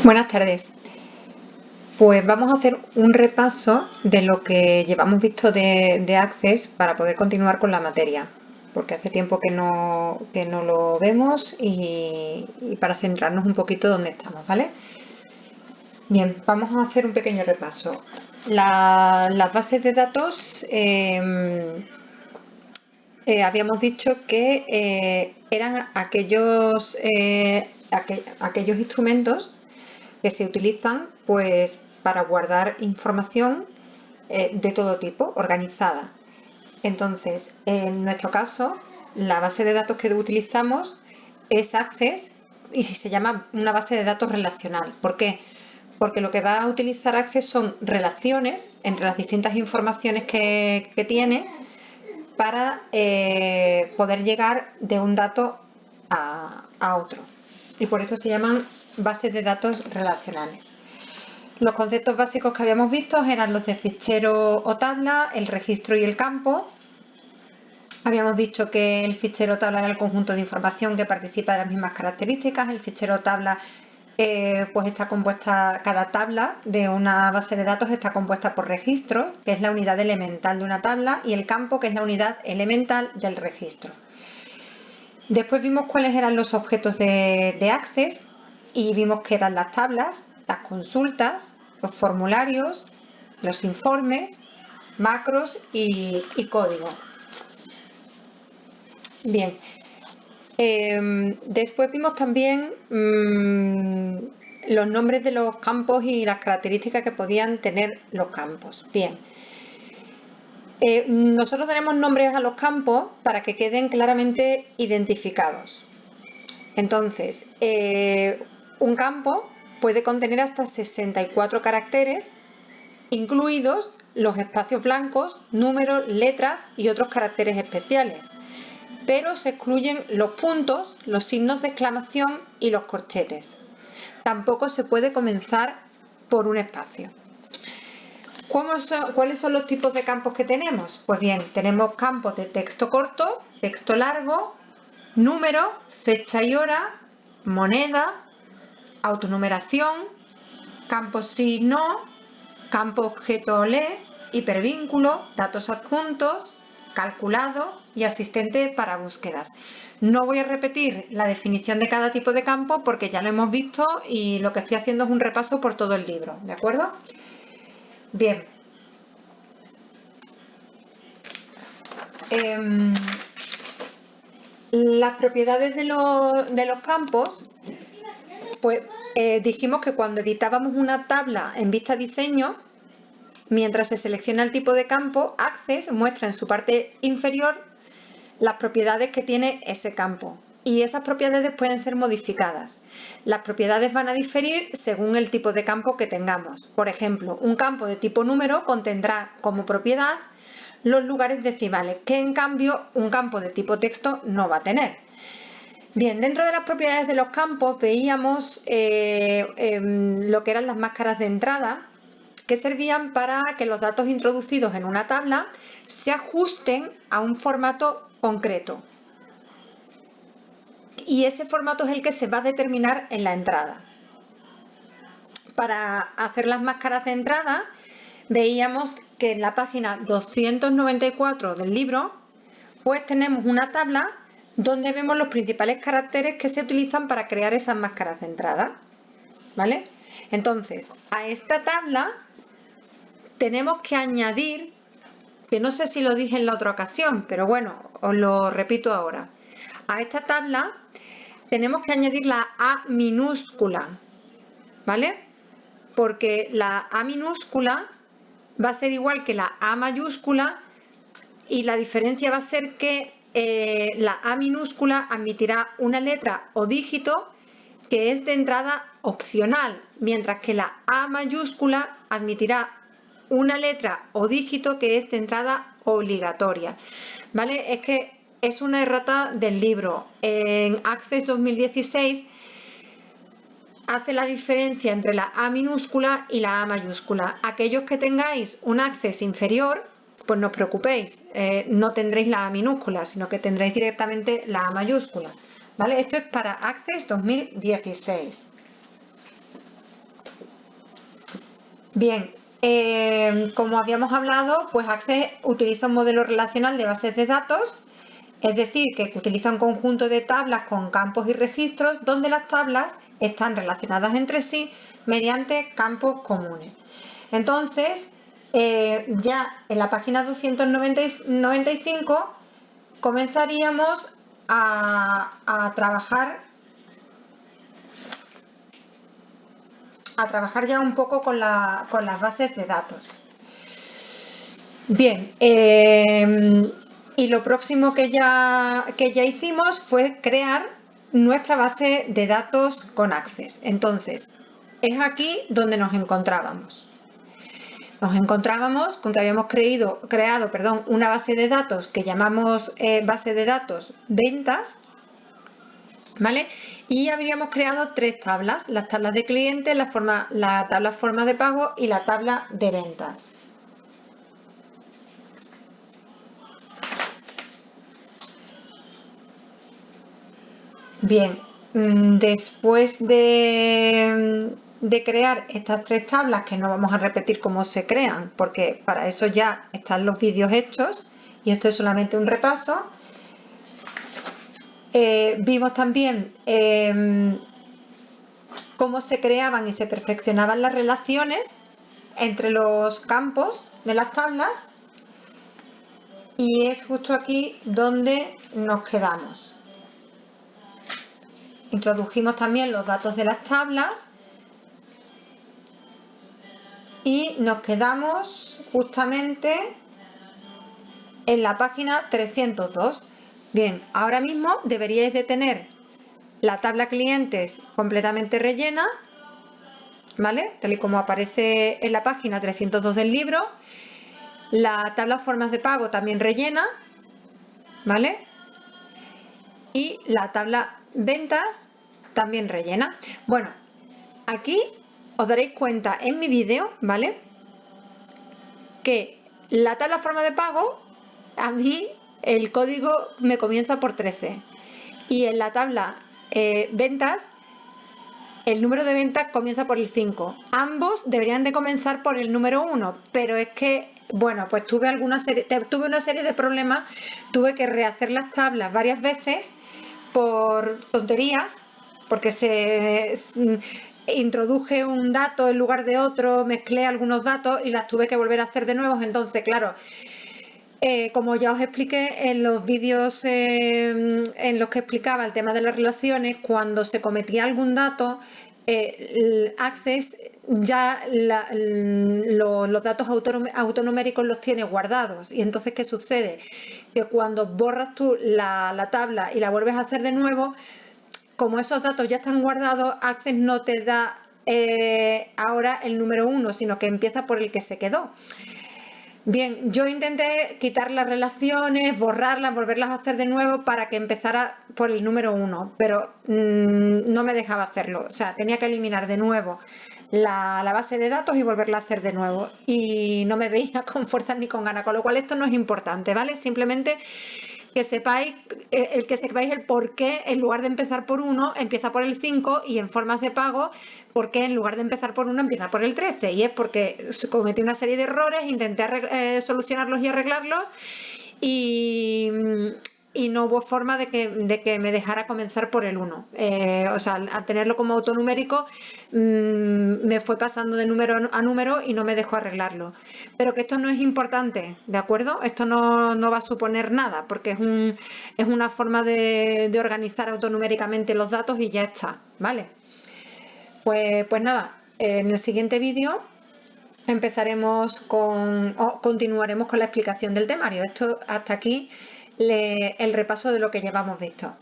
Buenas tardes. Pues vamos a hacer un repaso de lo que llevamos visto de Access para poder continuar con la materia, porque hace tiempo que no lo vemos y para centrarnos un poquito donde estamos, ¿vale? Bien, vamos a hacer un pequeño repaso. Las bases de datos habíamos dicho que eran aquellos instrumentos que se utilizan pues para guardar información de todo tipo, organizada. Entonces, en nuestro caso, la base de datos que utilizamos es Access y se llama una base de datos relacional. ¿Por qué? Porque lo que va a utilizar Access son relaciones entre las distintas informaciones que tiene para poder llegar de un dato a otro. Y por esto se llaman bases de datos relacionales. Los conceptos básicos que habíamos visto eran los de fichero o tabla, el registro y el campo. Habíamos dicho que el fichero tabla era el conjunto de información que participa de las mismas características. El fichero tabla pues está compuesta, cada tabla de una base de datos está compuesta por registro, que es la unidad elemental de una tabla, y el campo, que es la unidad elemental del registro. Después vimos cuáles eran los objetos de Access y vimos que eran las tablas, las consultas, los formularios, los informes, macros y código. Bien, después vimos también los nombres de los campos y las características que podían tener los campos. Bien, nosotros tenemos nombres a los campos para que queden claramente identificados. Entonces, un campo puede contener hasta 64 caracteres, incluidos los espacios blancos, números, letras y otros caracteres especiales, pero se excluyen los puntos, los signos de exclamación y los corchetes. Tampoco se puede comenzar por un espacio. ¿Cuáles son los tipos de campos que tenemos? Pues bien, tenemos campos de texto corto, texto largo, número, fecha y hora, moneda, autonumeración, campo sí, no, campo objeto OLE, hipervínculo, datos adjuntos, calculado y asistente para búsquedas. No voy a repetir la definición de cada tipo de campo porque ya lo hemos visto y lo que estoy haciendo es un repaso por todo el libro, ¿de acuerdo? Bien. Las propiedades de los campos, pues dijimos que cuando editábamos una tabla en vista diseño, mientras se selecciona el tipo de campo, Access muestra en su parte inferior las propiedades que tiene ese campo. Y esas propiedades pueden ser modificadas. Las propiedades van a diferir según el tipo de campo que tengamos. Por ejemplo, un campo de tipo número contendrá como propiedad los lugares decimales, que en cambio un campo de tipo texto no va a tener. Bien, dentro de las propiedades de los campos veíamos lo que eran las máscaras de entrada, que servían para que los datos introducidos en una tabla se ajusten a un formato concreto. Y ese formato es el que se va a determinar en la entrada. Para hacer las máscaras de entrada, veíamos que en la página 294 del libro, pues tenemos una tabla donde vemos los principales caracteres que se utilizan para crear esas máscaras de entrada, ¿vale? Entonces, a esta tabla tenemos que añadir, que no sé si lo dije en la otra ocasión, pero bueno, os lo repito ahora. A esta tabla tenemos que añadir la A minúscula, ¿vale? Porque la A minúscula va a ser igual que la A mayúscula y la diferencia va a ser que la A minúscula admitirá una letra o dígito que es de entrada opcional, mientras que la A mayúscula admitirá una letra o dígito que es de entrada obligatoria, ¿vale? Es que es una errata del libro. En Access 2016 hace la diferencia entre la A minúscula y la A mayúscula. Aquellos que tengáis un Access inferior, pues no os preocupéis, no tendréis la A minúscula, sino que tendréis directamente la A mayúscula, ¿vale? Esto es para Access 2016. Bien, como habíamos hablado, pues Access utiliza un modelo relacional de bases de datos, es decir, que utiliza un conjunto de tablas con campos y registros donde las tablas están relacionadas entre sí mediante campos comunes. Entonces, ya en la página 295 comenzaríamos a trabajar ya un poco con las bases de datos. Bien, y lo próximo que ya hicimos fue crear nuestra base de datos con Access. Entonces, es aquí donde nos encontrábamos. Nos encontrábamos con que habíamos creado una base de datos que llamamos base de datos ventas, ¿vale? Y habríamos creado 3 tablas, las tablas de clientes, la tabla forma de pago y la tabla de ventas. Bien, después de crear estas 3 tablas, que no vamos a repetir cómo se crean, porque para eso ya están los vídeos hechos, y esto es solamente un repaso, vimos también cómo se creaban y se perfeccionaban las relaciones entre los campos de las tablas, y es justo aquí donde nos quedamos. Introdujimos también los datos de las tablas y nos quedamos justamente en la página 302. Bien, ahora mismo deberíais de tener la tabla clientes completamente rellena, ¿vale? Tal y como aparece en la página 302 del libro. La tabla formas de pago también rellena, ¿vale? Y la tabla ventas también rellena. Bueno, aquí os daréis cuenta en mi vídeo, ¿vale? Que la tabla forma de pago, a mí el código me comienza por 13. Y en la tabla ventas, el número de ventas comienza por el 5. Ambos deberían de comenzar por el número 1, pero es que, bueno, pues tuve una serie de problemas, tuve que rehacer las tablas varias veces por tonterías, porque introduje un dato en lugar de otro, mezclé algunos datos y las tuve que volver a hacer de nuevo. Entonces, claro, como ya os expliqué en los vídeos en los que explicaba el tema de las relaciones, cuando se cometía algún dato, Access ya los datos autonuméricos los tiene guardados. Y entonces, ¿qué sucede? Que cuando borras tú la tabla y la vuelves a hacer de nuevo, como esos datos ya están guardados, Access no te da ahora el número 1, sino que empieza por el que se quedó. Bien, yo intenté quitar las relaciones, borrarlas, volverlas a hacer de nuevo para que empezara por el número 1, pero no me dejaba hacerlo. O sea, tenía que eliminar de nuevo la base de datos y volverla a hacer de nuevo. Y no me veía con fuerzas ni con ganas, con lo cual esto no es importante, ¿vale? Simplemente que sepáis el por qué en lugar de empezar por 1 empieza por el 5, y en formas de pago porque en lugar de empezar por 1 empieza por el 13, y es porque cometí una serie de errores, intenté solucionarlos y arreglarlos y no hubo forma de que me dejara comenzar por el 1. O sea, al tenerlo como autonumérico me fue pasando de número a número y no me dejó arreglarlo. Pero que esto no es importante, ¿de acuerdo? Esto no va a suponer nada, porque es una forma de organizar autonuméricamente los datos y ya está, ¿vale? Pues nada, en el siguiente vídeo continuaremos con la explicación del temario. Esto hasta aquí el repaso de lo que llevamos visto.